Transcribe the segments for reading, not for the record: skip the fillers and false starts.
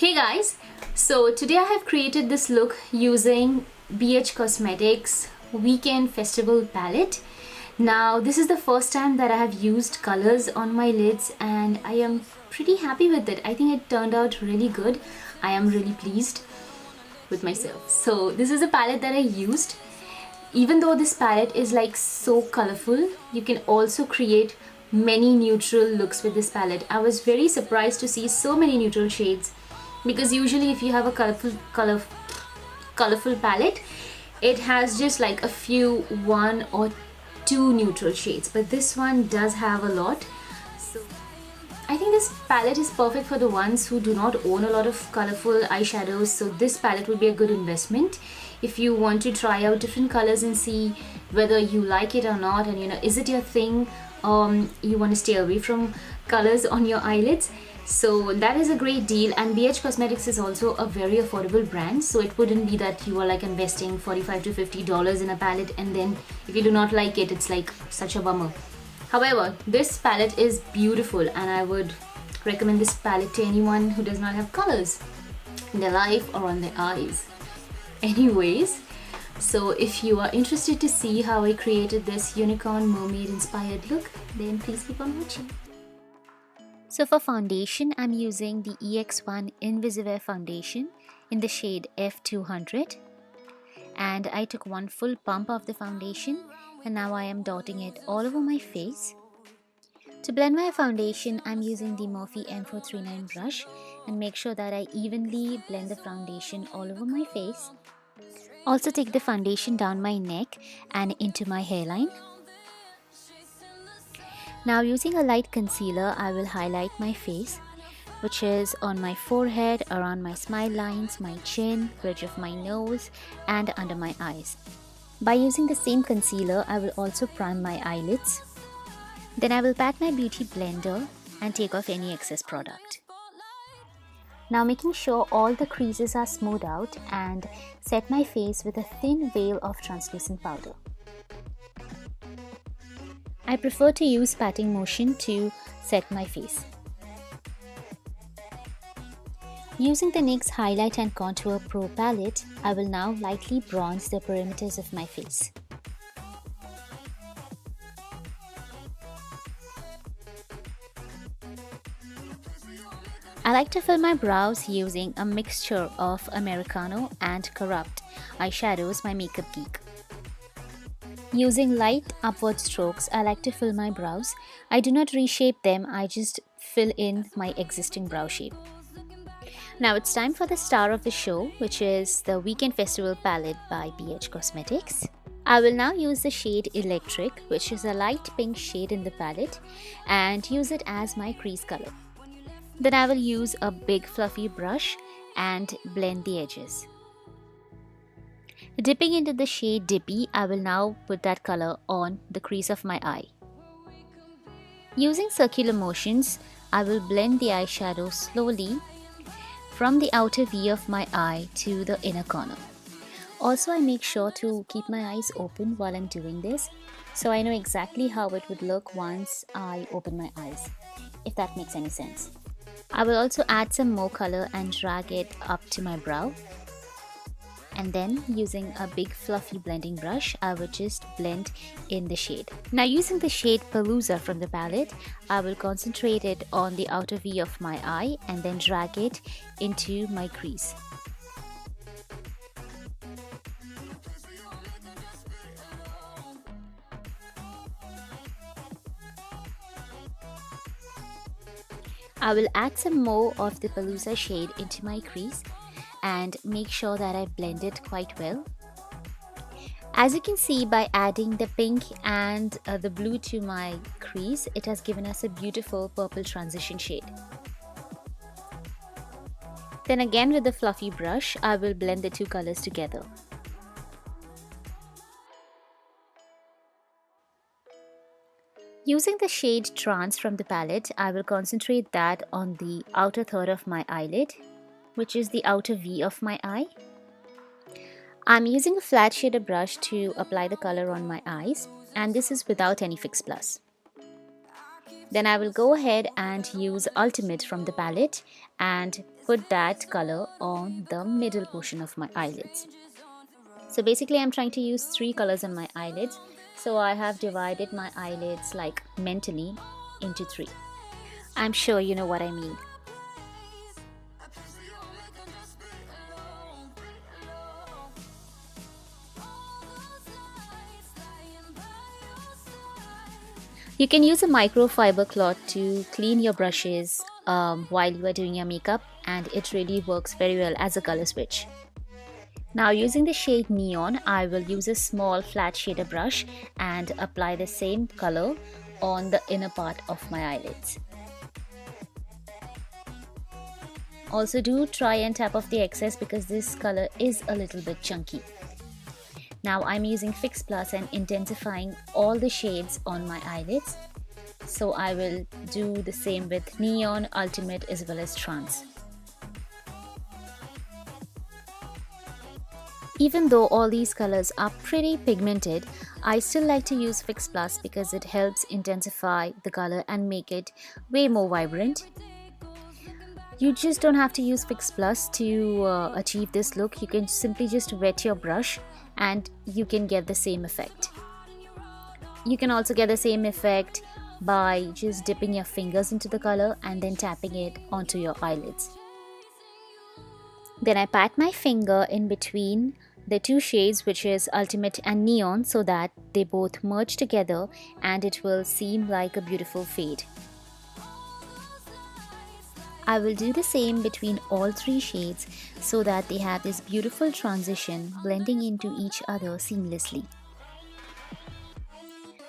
Hey guys, so today I have created this look using BH Cosmetics Weekend Festival palette. Now this is the first time that I have used colors on my lids and I am pretty happy with it. I think it turned out really good. I am really pleased with myself. So this is a palette that I used. Even though this palette is like so colorful, you can also create many neutral looks with this palette. I was very surprised to see so many neutral shades, because usually if you have a colorful palette, it has just like a few, one or two neutral shades, but this one does have a lot. So I think this palette is perfect for the ones who do not own a lot of colorful eyeshadows. So this palette would be a good investment if you want to try out different colors and see whether you like it or not, and is it your thing. You want to stay away from colors on your eyelids. So that is a great deal, and BH Cosmetics is also a very affordable brand, so it wouldn't be that you are like investing $45 to $50 in a palette and then if you do not like it, it's like such a bummer. However, this palette is beautiful and I would recommend this palette to anyone who does not have colors in their life or on their eyes. Anyways, so if you are interested to see how I created this unicorn mermaid inspired look, then please keep on watching. So for foundation, I'm using the EX1 Invisiwear foundation in the shade F200, and I took one full pump of the foundation and now I am dotting it all over my face. To blend my foundation, I'm using the Morphe M439 brush and make sure that I evenly blend the foundation all over my face. Also take the foundation down my neck and into my hairline. Now using a light concealer, I will highlight my face, which is on my forehead, around my smile lines, my chin, bridge of my nose and under my eyes. By using the same concealer, I will also prime my eyelids. Then I will pat my beauty blender and take off any excess product. Now making sure all the creases are smoothed out and set my face with a thin veil of translucent powder. I prefer to use patting motion to set my face. Using the NYX Highlight and Contour Pro palette, I will now lightly bronze the perimeters of my face. I like to fill my brows using a mixture of Americano and Corrupt eyeshadows by Makeup Geek. Using light upward strokes, I like to fill my brows. I do not reshape them, I just fill in my existing brow shape. Now it's time for the star of the show, which is the Weekend Festival palette by BH Cosmetics. I will now use the shade Electric, which is a light pink shade in the palette, and use it as my crease color. Then I will use a big fluffy brush and blend the edges. Dipping into the shade Dippy, I will now put that color on the crease of my eye. Using circular motions, I will blend the eyeshadow slowly from the outer V of my eye to the inner corner. Also, I make sure to keep my eyes open while I'm doing this, so I know exactly how it would look once I open my eyes, if that makes any sense. I will also add some more color and drag it up to my brow. And then using a big fluffy blending brush, I will just blend in the shade. Now using the shade Palooza from the palette, I will concentrate it on the outer V of my eye and then drag it into my crease. I will add some more of the Palooza shade into my crease and make sure that I blend it quite well. As you can see, by adding the pink and the blue to my crease, it has given us a beautiful purple transition shade. Then again with the fluffy brush, I will blend the two colors together. Using the shade Trance from the palette, I will concentrate that on the outer third of my eyelid, which is the outer V of my eye. I'm using a flat shader brush to apply the color on my eyes, and this is without any Fix Plus. Then I will go ahead and use Ultimate from the palette and put that color on the middle portion of my eyelids. So basically I'm trying to use 3 colors on my eyelids. So I have divided my eyelids like mentally into 3. I'm sure you know what I mean. You can use a microfiber cloth to clean your brushes while you are doing your makeup, and it really works very well as a color switch. Now using the shade Neon, I will use a small flat shader brush and apply the same color on the inner part of my eyelids. Also do try and tap off the excess because this color is a little bit chunky. Now I'm using Fix Plus and intensifying all the shades on my eyelids. So I will do the same with Neon, Ultimate as well as Trance. Even though all these colors are pretty pigmented, I still like to use Fix Plus because it helps intensify the color and make it way more vibrant. You just don't have to use Fix Plus to achieve this look. You can simply just wet your brush and you can get the same effect. You can also get the same effect by just dipping your fingers into the color and then tapping it onto your eyelids. Then I pat my finger in between the 2 shades, which is Ultimate and Neon, so that they both merge together and it will seem like a beautiful fade. I will do the same between all 3 shades so that they have this beautiful transition blending into each other seamlessly.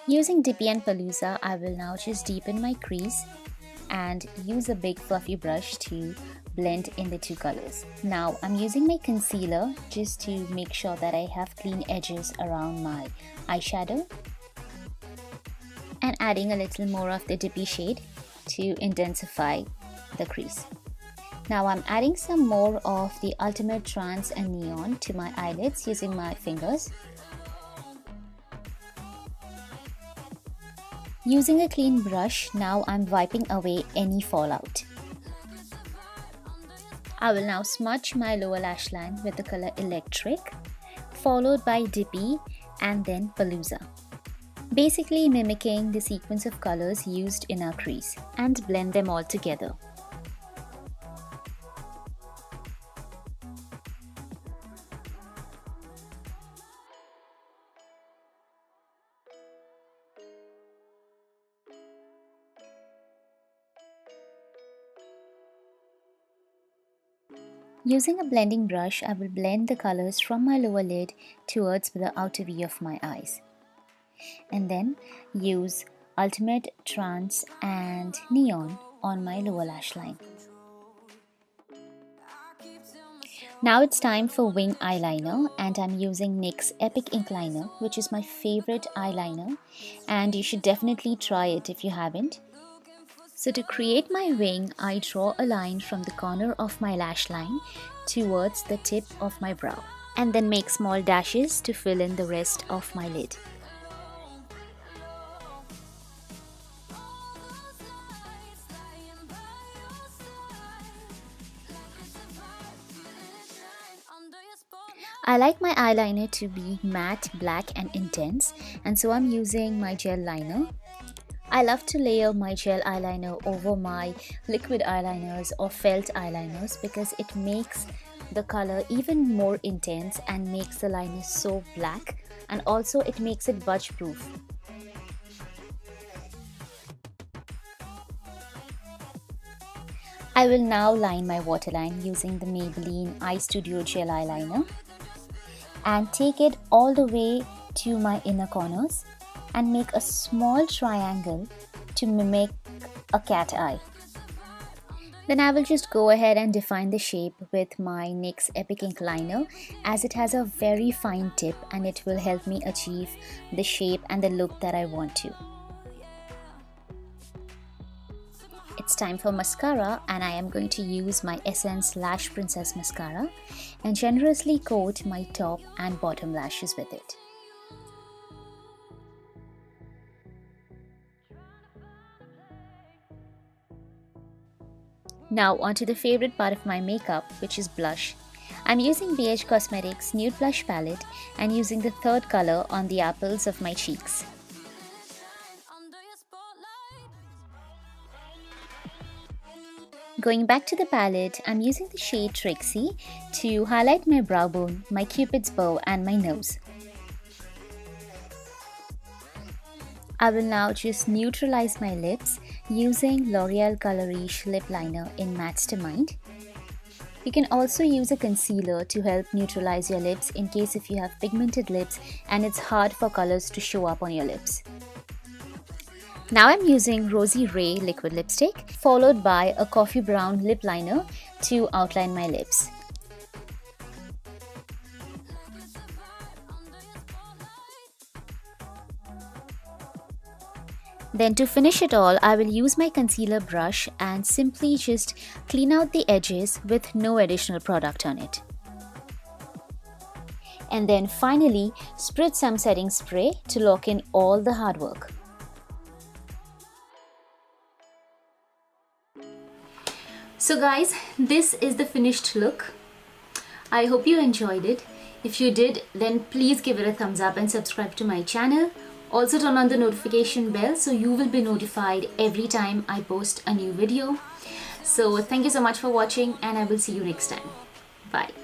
Using Dippy and Palooza, I will now just deepen my crease and use a big fluffy brush to blend in the 2 colors. Now I'm using my concealer just to make sure that I have clean edges around my eyeshadow and adding a little more of the Dippy shade to intensify the crease. Now I'm adding some more of the Ultimate, Trance and Neon to my eyelids using my fingers. Using a clean brush, now I'm wiping away any fallout. I will now smudge my lower lash line with the color Electric, followed by Dippy and then Palooza. Basically mimicking the sequence of colors used in our crease and blend them all together. Using a blending brush, I will blend the colors from my lower lid towards the outer V of my eyes. And then use Ultimate, Trance and Neon on my lower lash line. Now it's time for wing eyeliner, and I'm using NYX's Epic Ink Liner, which is my favorite eyeliner, and you should definitely try it if you haven't. So to create my wing, I draw a line from the corner of my lash line towards the tip of my brow and then make small dashes to fill in the rest of my lid. I like my eyeliner to be matte, black and intense, and so I'm using my gel liner. I love to layer my gel eyeliner over my liquid eyeliners or felt eyeliners because it makes the color even more intense and makes the liner so black, and also it makes it budge proof. I will now line my waterline using the Maybelline EyeStudio gel eyeliner and take it all the way to my inner corners and make a small triangle to mimic a cat eye. Then I will just go ahead and define the shape with my NYX Epic Ink Liner, as it has a very fine tip and it will help me achieve the shape and the look that I want to. It's time for mascara, and I am going to use my Essence Lash Princess Mascara and generously coat my top and bottom lashes with it. Now onto the favorite part of my makeup, which is blush. I'm using BH Cosmetics Nude Blush Palette and using the third color on the apples of my cheeks. Going back to the palette, I'm using the shade Trixie to highlight my brow bone, my cupid's bow and my nose. I will now just neutralize my lips using L'Oreal Color Riche Lip Liner in Matte-Stermind. You can also use a concealer to help neutralize your lips in case if you have pigmented lips and it's hard for colors to show up on your lips. Now I'm using Rosey Raye liquid lipstick followed by a coffee brown lip liner to outline my lips. Then to finish it all, I will use my concealer brush and simply just clean out the edges with no additional product on it. And then finally, spritz some setting spray to lock in all the hard work. So guys, this is the finished look. I hope you enjoyed it. If you did, then please give it a thumbs up and subscribe to my channel. Also turn on the notification bell so you will be notified every time I post a new video. So thank you so much for watching and I will see you next time. Bye.